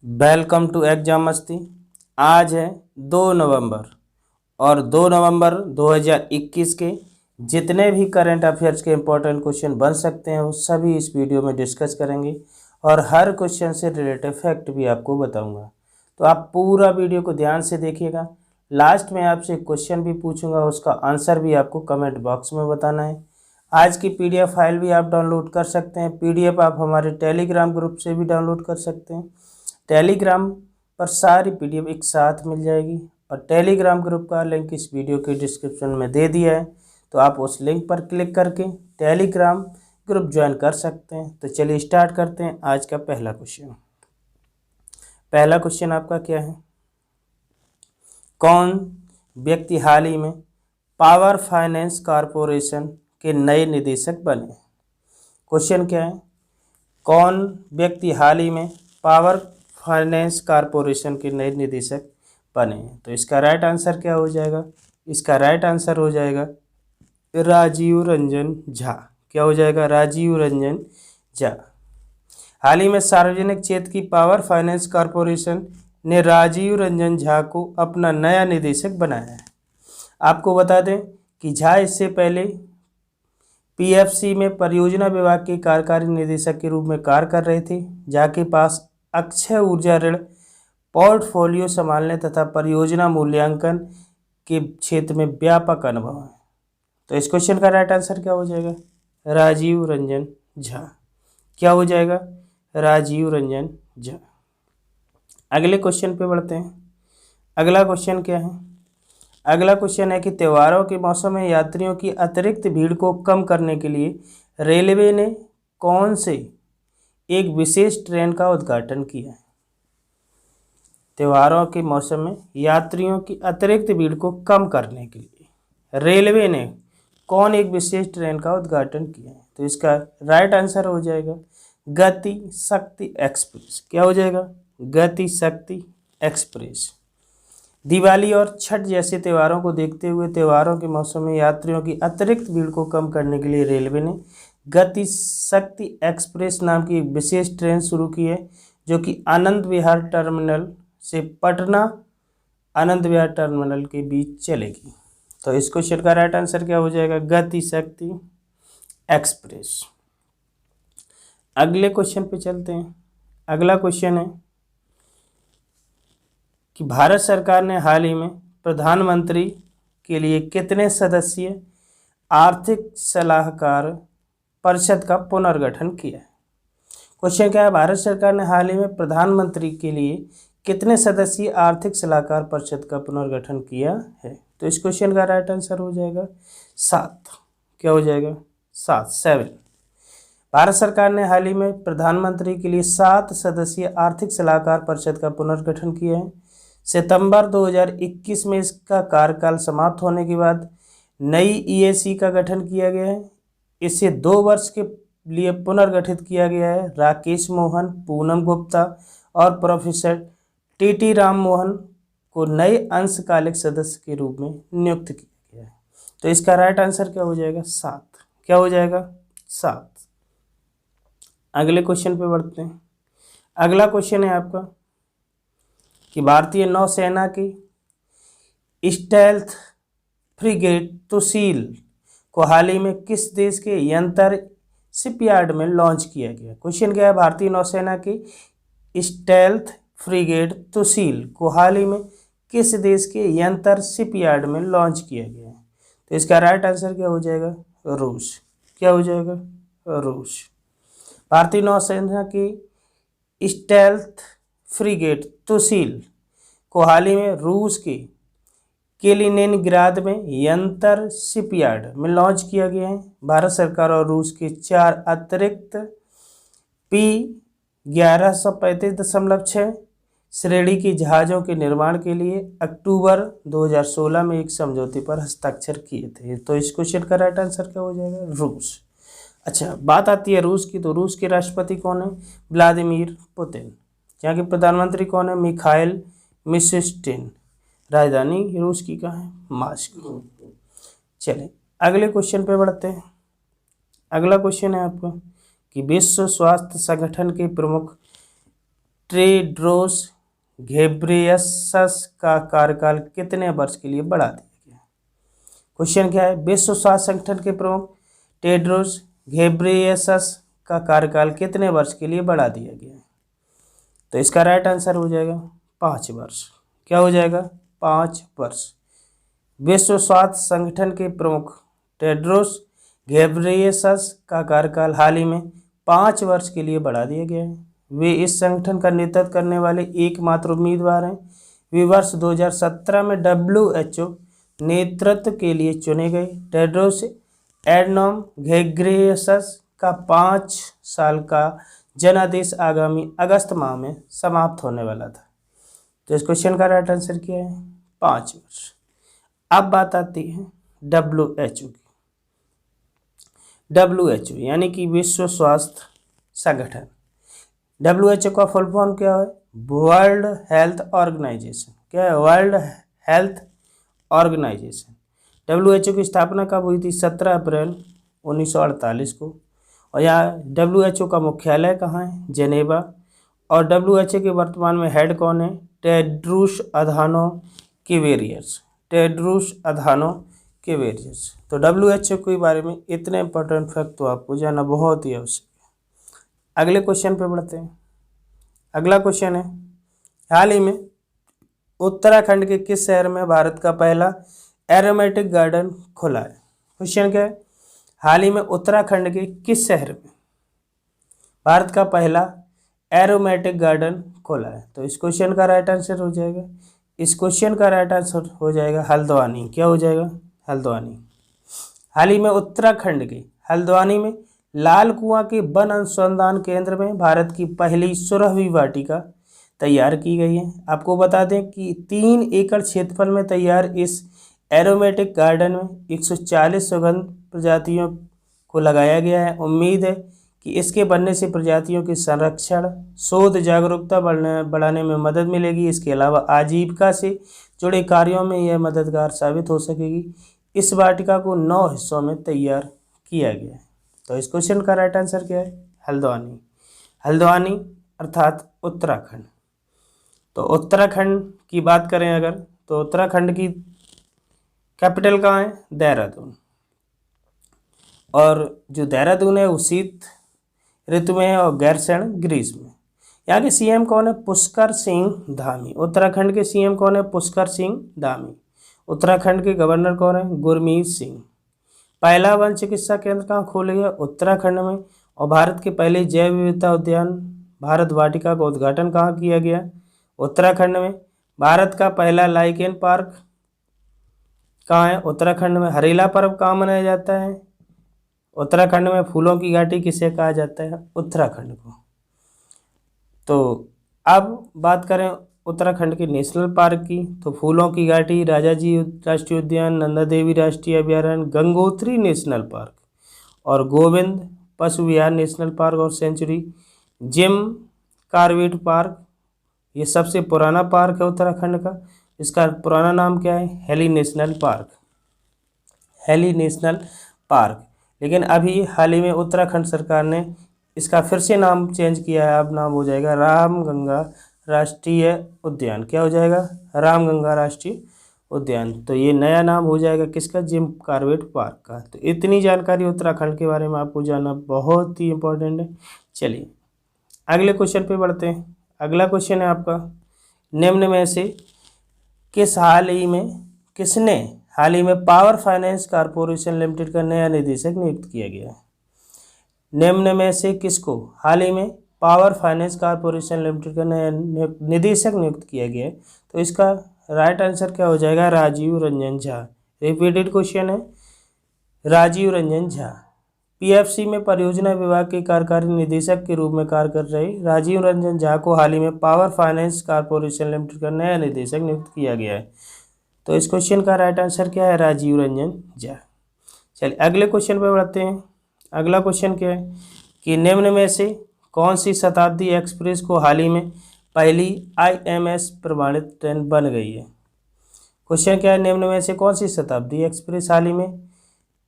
Welcome to exam मस्ती। आज है 2 नवंबर और 2 नवंबर 2021 के जितने भी करंट अफेयर्स के इम्पोर्टेंट क्वेश्चन बन सकते हैं वो सभी इस वीडियो में डिस्कस करेंगे और हर क्वेश्चन से रिलेटेड फैक्ट भी आपको बताऊंगा। तो आप पूरा वीडियो को ध्यान से देखिएगा। लास्ट में आपसे एक क्वेश्चन भी पूछूंगा, उसका आंसर भी आपको कमेंट बॉक्स में बताना है। आज की पीडीएफ फाइल भी आप डाउनलोड कर सकते हैं। पीडीएफ आप हमारे टेलीग्राम ग्रुप से भी डाउनलोड कर सकते हैं। टेलीग्राम पर सारी पीडीएफ एक साथ मिल जाएगी और टेलीग्राम ग्रुप का लिंक इस वीडियो के डिस्क्रिप्शन में दे दिया है, तो आप उस लिंक पर क्लिक करके टेलीग्राम ग्रुप ज्वाइन कर सकते हैं। तो चलिए स्टार्ट करते हैं आज का पहला क्वेश्चन। पहला क्वेश्चन आपका क्या है? कौन व्यक्ति हाल ही में पावर फाइनेंस कॉरपोरेशन के नए निदेशक बने? क्वेश्चन क्या है? कौन व्यक्ति हाल ही में पावर फाइनेंस कॉरपोरेशन के नए निदेशक बने हैं? तो इसका राइट आंसर क्या हो जाएगा? इसका राइट आंसर हो जाएगा राजीव रंजन झा। क्या हो जाएगा? राजीव रंजन झा। हाल ही में सार्वजनिक क्षेत्र की पावर फाइनेंस कॉरपोरेशन ने राजीव रंजन झा को अपना नया निदेशक बनाया है। आपको बता दें कि झा इससे पहले पीएफसी में परियोजना विभाग के कार्यकारी निदेशक के रूप में कार्य कर रहे थे। झा के पास अक्षय ऊर्जा ऋण पोर्टफोलियो संभालने तथा परियोजना मूल्यांकन के क्षेत्र में व्यापक अनुभव है। तो इस क्वेश्चन का राइट आंसर क्या हो जाएगा? राजीव रंजन झा। क्या हो जाएगा? राजीव रंजन झा। अगले क्वेश्चन पे बढ़ते हैं। अगला क्वेश्चन क्या है? अगला क्वेश्चन है कि त्योहारों के मौसम में यात्रियों की अतिरिक्त भीड़ को कम करने के लिए रेलवे ने कौन से एक विशेष ट्रेन का उद्घाटन किया है? त्योहारों के मौसम में यात्रियों की अतिरिक्त भीड़ को कम करने के लिए रेलवे ने कौन एक विशेष ट्रेन का उद्घाटन किया है? तो इसका राइट आंसर हो जाएगा गति शक्ति एक्सप्रेस। क्या हो जाएगा? गति शक्ति एक्सप्रेस। दिवाली और छठ जैसे त्योहारों को देखते हुए त्योहारों के मौसम में यात्रियों की अतिरिक्त भीड़ को कम करने के लिए रेलवे ने गति शक्ति एक्सप्रेस नाम की एक विशेष ट्रेन शुरू की है, जो कि आनंद विहार टर्मिनल से पटना आनंद विहार टर्मिनल के बीच चलेगी। तो इस क्वेश्चन का राइट आंसर क्या हो जाएगा? गति शक्ति एक्सप्रेस। अगले क्वेश्चन पे चलते हैं। अगला क्वेश्चन है कि भारत सरकार ने हाल ही में प्रधानमंत्री के लिए कितने सदस्यीय आर्थिक सलाहकार परिषद का पुनर्गठन किया है? क्वेश्चन क्या है? भारत सरकार ने हाल ही में प्रधानमंत्री के लिए कितने सदस्यीय आर्थिक सलाहकार परिषद का पुनर्गठन किया है? तो इस क्वेश्चन का राइट आंसर हो जाएगा 7। क्या हो जाएगा? 7। भारत सरकार ने हाल ही में प्रधानमंत्री के लिए 7 सदस्यीय आर्थिक सलाहकार परिषद का पुनर्गठन किया है। सितंबर 2021 में इसका कार्यकाल समाप्त होने के बाद नई ईएसी का गठन किया गया है। इसे 2 वर्ष के लिए पुनर्गठित किया गया है। राकेश मोहन, पूनम गुप्ता और प्रोफेसर टीटी राम मोहन को नए अंशकालिक सदस्य के रूप में नियुक्त किया गया है। तो इसका राइट आंसर क्या हो जाएगा? 7। क्या हो जाएगा? 7। अगले क्वेश्चन पे बढ़ते हैं। अगला क्वेश्चन है आपका कि भारतीय नौसेना की स्टेल्थ फ्रिगेट तुसील को हाल ही में किस देश के यंत्र शिपयार्ड में लॉन्च किया गया? क्वेश्चन क्या है? भारतीय नौसेना की स्टेल्थ फ्रिगेट तुसील को हाल ही में किस देश के यंत्र शिपयार्ड में लॉन्च किया गया है? तो इसका राइट आंसर क्या हो जाएगा? रूस। क्या हो जाएगा? रूस। भारतीय नौसेना की स्टेल्थ फ्रिगेट तुसील को हाल ही में रूस के कैलिनिनग्राद में यंत्र शिपयार्ड में लॉन्च किया गया है। भारत सरकार और रूस के 4 अतिरिक्त P-1135.6 श्रेणी के जहाज़ों के निर्माण के लिए अक्टूबर 2016 में एक समझौते पर हस्ताक्षर किए थे। तो इस क्वेश्चन का राइट आंसर क्या हो जाएगा? रूस। अच्छा, बात आती है रूस की, तो रूस के राष्ट्रपति कौन है? Vladimir Putin. यहाँ के प्रधानमंत्री कौन है? Mikhail Mishustin. राजधानी रूस की कहाँ है? मास्को। चलिए अगले क्वेश्चन पे बढ़ते हैं। अगला क्वेश्चन है आपका कि विश्व स्वास्थ्य संगठन के प्रमुख टेड्रोस घेब्रेयेसस का कार्यकाल कितने वर्ष के लिए बढ़ा दिया गया? क्वेश्चन क्या है, विश्व स्वास्थ्य संगठन के प्रमुख टेड्रोस घेब्रेयेसस का कार्यकाल कितने वर्ष के लिए बढ़ा दिया गया? तो इसका राइट आंसर हो जाएगा 5 वर्ष। क्या हो जाएगा? 5 वर्ष। विश्व स्वास्थ्य संगठन के प्रमुख टेड्रोस घेब्रेयेसस का कार्यकाल हाल ही में 5 वर्ष के लिए बढ़ा दिया गया है। वे इस संगठन का नेतृत्व करने वाले एकमात्र उम्मीदवार हैं। वे वर्ष 2017 में WHO नेतृत्व के लिए चुने गए। टेड्रोस एडनॉम घेब्रेयेसस का 5 साल का जनादेश आगामी अगस्त माह में समाप्त होने वाला था। तो इस क्वेश्चन का राइट आंसर क्या है? 5 वर्ष। अब बात आती है WHO की। WHO यानी कि विश्व स्वास्थ्य संगठन। WHO का फुल फॉर्म क्या है? World health organization. क्या है? World health organisation. WHO की स्थापना कब हुई थी? 17 अप्रैल 1948 को। और यहाँ WHO का मुख्यालय कहाँ है? जेनेवा। और WHO के वर्तमान में हेड कौन है? Tedros Adhanom Ghebreyesus. Tedros Adhanom Ghebreyesus. तो WHO के बारे में इतने इंपॉर्टेंट फैक्ट तो आपको जानना बहुत ही आवश्यक है। अगले क्वेश्चन पे बढ़ते हैं। अगला क्वेश्चन है, हाल ही में उत्तराखंड के किस शहर में भारत का पहला एरोमेटिक गार्डन खुला है? क्वेश्चन क्या है, हाल ही में उत्तराखंड के किस शहर में भारत का पहला एरोमेटिक गार्डन खुला है? तो इस क्वेश्चन का राइट आंसर हो जाएगा, इस क्वेश्चन का राइट आंसर हो जाएगा हल्द्वानी। क्या हो जाएगा? हल्द्वानी। हाल ही में उत्तराखंड के हल्द्वानी में लाल कुआं के वन अनुसंधान केंद्र में भारत की पहली सुरभि वाटिका तैयार की गई है। आपको बता दें कि 3 एकड़ क्षेत्रफल में तैयार इस एरोमेटिक गार्डन में 140 सुगंध प्रजातियों को लगाया गया है। उम्मीद है कि इसके बनने से प्रजातियों के संरक्षण, शोध, जागरूकता बढ़ाने में मदद मिलेगी। इसके अलावा आजीविका से जुड़े कार्यों में यह मददगार साबित हो सकेगी। इस वाटिका को 9 हिस्सों में तैयार किया गया है। तो इस क्वेश्चन का राइट आंसर क्या है? हल्द्वानी। हल्द्वानी अर्थात उत्तराखंड। तो उत्तराखंड की बात करें अगर, तो उत्तराखंड की कैपिटल कहाँ है? देहरादून। और जो देहरादून है वो शीत ऋतु में है और गैरसैंण ग्रीष्म में। यहाँ के सीएम कौन है? पुष्कर सिंह धामी। उत्तराखंड के सीएम कौन है? पुष्कर सिंह धामी। उत्तराखंड के गवर्नर कौन है? गुरमीत सिंह। पहला वन चिकित्सा केंद्र कहाँ खोला गया? उत्तराखंड में। और भारत के पहले जैव विविधता उद्यान भारत वाटिका का उद्घाटन कहाँ किया गया? उत्तराखंड में। भारत का पहला लाइकेन पार्क कहाँ है? उत्तराखंड में। हरेला पर्व कहाँ मनाया जाता है? उत्तराखंड में। फूलों की घाटी किसे कहा जाता है? उत्तराखंड को। तो अब बात करें उत्तराखंड के नेशनल पार्क की, तो फूलों की घाटी, राजाजी राष्ट्रीय उद्यान, नंदा देवी राष्ट्रीय अभयारण्य, गंगोत्री नेशनल पार्क और गोविंद पशु विहार नेशनल पार्क और सेंचुरी, जिम कॉर्बेट पार्क। ये सबसे पुराना पार्क है उत्तराखंड का। इसका पुराना नाम क्या है? Heli national park. Heli national park. लेकिन अभी हाल ही में उत्तराखंड सरकार ने इसका फिर से नाम चेंज किया है। अब नाम हो जाएगा रामगंगा राष्ट्रीय उद्यान। क्या हो जाएगा? रामगंगा राष्ट्रीय उद्यान। तो ये नया नाम हो जाएगा किसका? जिम कॉर्बेट पार्क का। तो इतनी जानकारी उत्तराखंड के बारे में आपको जानना बहुत ही इंपॉर्टेंट है। चलिए अगले क्वेश्चन पे बढ़ते हैं। अगला क्वेश्चन है आपका, निम्न में से किसने हाल ही में पावर फाइनेंस कॉर्पोरेशन लिमिटेड का नया निदेशक नियुक्त किया गया है? निम्न में से किसको हाल ही में पावर फाइनेंस कॉर्पोरेशन लिमिटेड का नया निदेशक नियुक्त किया गया है? तो इसका राइट आंसर क्या हो जाएगा? राजीव रंजन झा। रिपीटेड क्वेश्चन है, राजीव रंजन झा। पीएफसी में परियोजना विभाग के कार्यकारी निदेशक के रूप में कार्य कर रहे राजीव रंजन झा को हाल ही में पावर फाइनेंस कॉर्पोरेशन लिमिटेड का नया निदेशक नियुक्त किया गया है। तो इस क्वेश्चन का राइट आंसर क्या है? राजीव रंजन झा। चलिए अगले क्वेश्चन पर बढ़ते हैं। अगला क्वेश्चन क्या है कि निम्न में से कौन सी शताब्दी एक्सप्रेस को हाल ही में पहली IMS प्रमाणित ट्रेन बन गई है? क्वेश्चन क्या है, निम्न में से कौन सी शताब्दी एक्सप्रेस हाल ही में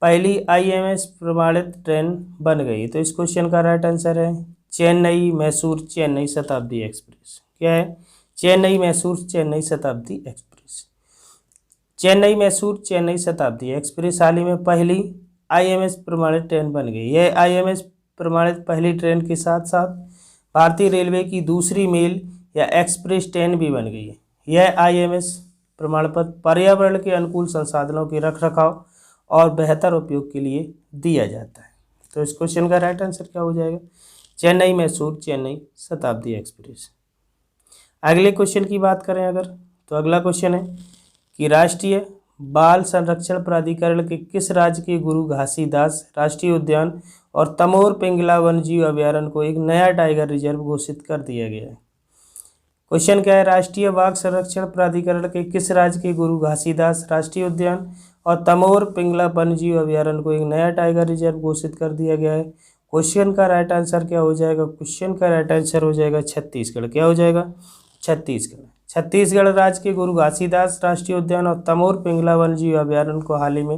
पहली IMS प्रमाणित ट्रेन बन गई? तो इस क्वेश्चन का राइट आंसर है चेन्नई मैसूर चेन्नई शताब्दी एक्सप्रेस। क्या है? चेन्नई मैसूर चेन्नई शताब्दी एक्सप्रेस। चेन्नई मैसूर चेन्नई शताब्दी एक्सप्रेस हाल ही में पहली आईएमएस प्रमाणित ट्रेन बन गई। यह आईएमएस प्रमाणित पहली ट्रेन के साथ साथ भारतीय रेलवे की दूसरी मेल या एक्सप्रेस ट्रेन भी बन गई है। यह आईएमएस प्रमाण पत्र पर्यावरण के अनुकूल संसाधनों के रखरखाव और बेहतर उपयोग के लिए दिया जाता है। तो इस क्वेश्चन का राइट आंसर क्या हो जाएगा? चेन्नई मैसूर चेन्नई शताब्दी एक्सप्रेस। अगले क्वेश्चन की बात करें अगर, तो अगला क्वेश्चन है कि राष्ट्रीय बाल संरक्षण प्राधिकरण के किस राज्य के गुरु घासीदास राष्ट्रीय उद्यान और तमोर पिंगला वन्यजीव अभयारण्य को एक नया टाइगर रिजर्व घोषित कर दिया गया है? क्वेश्चन क्या है? राष्ट्रीय बाघ संरक्षण प्राधिकरण के किस राज्य के गुरु घासीदास राष्ट्रीय उद्यान और तमोर पिंगला वन्यजीव अभयारण्य को एक नया टाइगर रिजर्व घोषित कर दिया गया है? क्वेश्चन का राइट आंसर क्या हो जाएगा? क्वेश्चन का राइट आंसर हो जाएगा छत्तीसगढ़। क्या हो जाएगा? छत्तीसगढ़। छत्तीसगढ़ राज्य के गुरु घासीदास राष्ट्रीय उद्यान और तमोर पिंगला वन्यजीव अभयारण्य को हाल ही में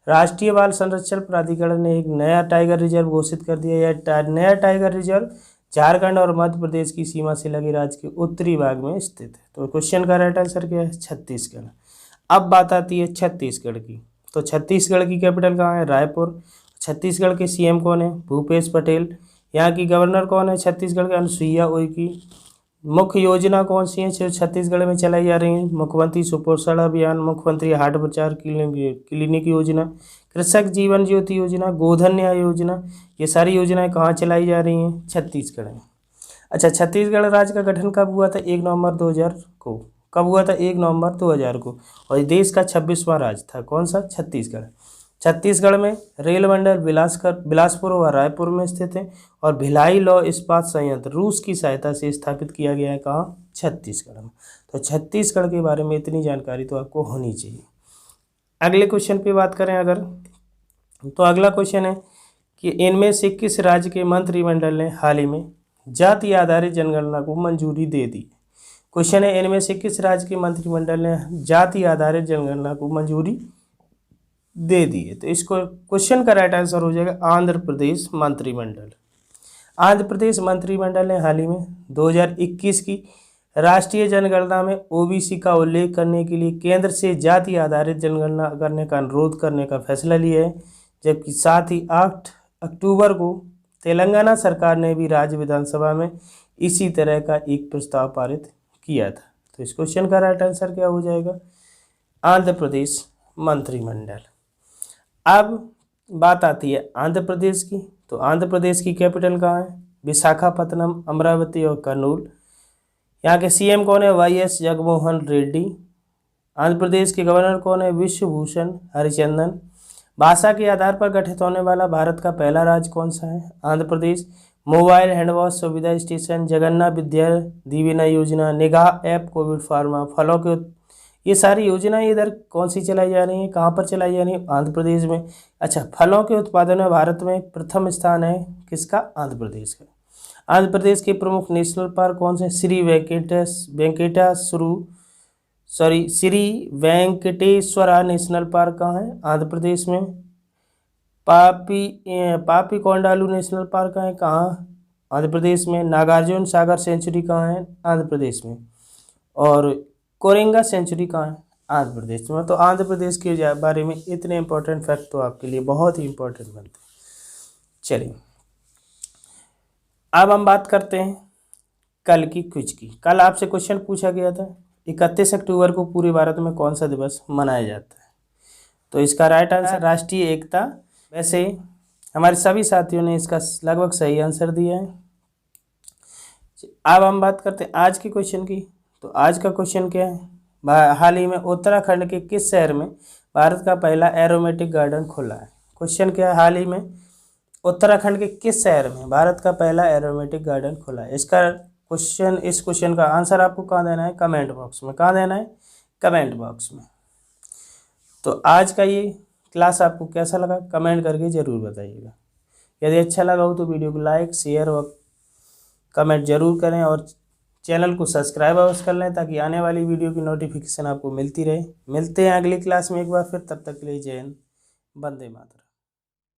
राष्ट्रीय बाल संरक्षण प्राधिकरण ने एक नया टाइगर रिजर्व घोषित कर दिया। यह नया टाइगर रिजर्व झारखंड और मध्य प्रदेश की सीमा से लगे राज्य के उत्तरी भाग में स्थित है। तो क्वेश्चन का राइट आंसर क्या है? छत्तीसगढ़। अब बात आती है छत्तीसगढ़ की। तो छत्तीसगढ़ की कैपिटल कहाँ है? रायपुर। छत्तीसगढ़ के सीएम कौन है? भूपेश पटेल। यहाँ की गवर्नर कौन है? छत्तीसगढ़ के अनुसुईया उइके। मुख्य योजना कौन सी है जो छत्तीसगढ़ में चलाई जा रही है? मुख्यमंत्री सुपोषण अभियान, मुख्यमंत्री हार्ट प्रचार क्लिनिक योजना, कृषक जीवन ज्योति योजना, गोधन न्याय योजना, ये सारी योजनाएं कहाँ चलाई जा रही हैं? छत्तीसगढ़ में। अच्छा, छत्तीसगढ़ राज्य का गठन कब हुआ था? 1 नवंबर 2000 को। कब हुआ था? 1 नवंबर 2000 को। और ये देश का 26वां राज्य था। कौन सा? छत्तीसगढ़। छत्तीसगढ़ में रेल मंडल बिलासपुर और रायपुर में स्थित है और भिलाई लौह इस्पात संयंत्र रूस की सहायता से स्थापित किया गया है। कहाँ? छत्तीसगढ़ में। तो छत्तीसगढ़ के बारे में इतनी जानकारी तो आपको होनी चाहिए। अगले क्वेश्चन पे बात करें अगर, तो अगला क्वेश्चन है कि इनमें से किस राज्य के मंत्रिमंडल ने हाल ही में जाति आधारित जनगणना को मंजूरी दे दी? क्वेश्चन है इनमें से किस राज्य के मंत्रिमंडल ने जाति आधारित जनगणना को मंजूरी दे दी है? तो इसको क्वेश्चन का राइट आंसर हो जाएगा आंध्र प्रदेश मंत्रिमंडल। आंध्र प्रदेश मंत्रिमंडल ने हाल ही में 2021 की राष्ट्रीय जनगणना में ओबीसी का उल्लेख करने के लिए केंद्र से जाति आधारित जनगणना करने का अनुरोध करने का फैसला लिया है। जबकि साथ ही 8 अक्टूबर को तेलंगाना सरकार ने भी राज्य विधानसभा में इसी तरह का एक प्रस्ताव पारित किया था। तो इस क्वेश्चन का राइट आंसर क्या हो जाएगा? आंध्र प्रदेश मंत्रिमंडल। अब बात आती है आंध्र प्रदेश की। तो आंध्र प्रदेश की कैपिटल कहाँ है? विशाखापत्तनम, अमरावती और कर्नूल। यहाँ के सीएम कौन है? वाईएस जगनमोहन रेड्डी। आंध्र प्रदेश के गवर्नर कौन है? विश्वभूषण हरिचंदन। भाषा के आधार पर गठित होने वाला भारत का पहला राज्य कौन सा है? आंध्र प्रदेश। मोबाइल हैंडवॉश सुविधा स्टेशन, जगन्नाथ विद्या दीवेना योजना, निगाह ऐप, कोविड फार्मा, फलों के ये सारी योजनाएं इधर कौन सी चलाई जा रही हैं? कहाँ पर चलाई जा रही है? आंध्र प्रदेश में। अच्छा, फलों के उत्पादन में भारत में प्रथम स्थान है किसका? आंध्र प्रदेश का। आंध्र प्रदेश के प्रमुख नेशनल पार्क कौन से? श्री वेंकटेश्वरा नेशनल पार्क कहाँ है? आंध्र प्रदेश में। पापी कोंडालू नेशनल पार्क है कहाँ? आंध्र प्रदेश में। नागार्जुन सागर सेंचुरी कहाँ है? आंध्र प्रदेश में। और कोरिंगा सेंचुरी कहाँ है? आंध्र प्रदेश में। तो आंध्र प्रदेश के बारे में इतने इंपॉर्टेंट फैक्ट तो आपके लिए बहुत ही इंपॉर्टेंट बनते हैं। चलिए, अब हम बात करते हैं कल की क्विज की। कल आपसे क्वेश्चन पूछा गया था 31 अक्टूबर को पूरे भारत में कौन सा दिवस मनाया जाता है? तो इसका राइट आंसर राष्ट्रीय एकता। वैसे हमारे सभी साथियों ने इसका लगभग सही आंसर दिया है। अब हम बात करते हैं आज के क्वेश्चन की। तो आज का क्वेश्चन क्या है? हाल ही में उत्तराखंड के किस शहर में भारत का पहला एरोमेटिक गार्डन खुला है? क्वेश्चन क्या है? हाल ही में उत्तराखंड के किस शहर में भारत का पहला एरोमेटिक गार्डन खुला है? इस क्वेश्चन का आंसर आपको कहाँ देना है? कमेंट बॉक्स में। कहाँ देना है? कमेंट बॉक्स में। तो आज का ये क्लास आपको कैसा लगा कमेंट करके ज़रूर बताइएगा। यदि अच्छा लगा हो तो वीडियो को लाइक, शेयर और कमेंट जरूर करें और चैनल को सब्सक्राइब अवश्य कर लें ताकि आने वाली वीडियो की नोटिफिकेशन आपको मिलती रहे। मिलते हैं अगली क्लास में एक बार फिर, तब तक के लिए जय हिंद, वंदे मातरम।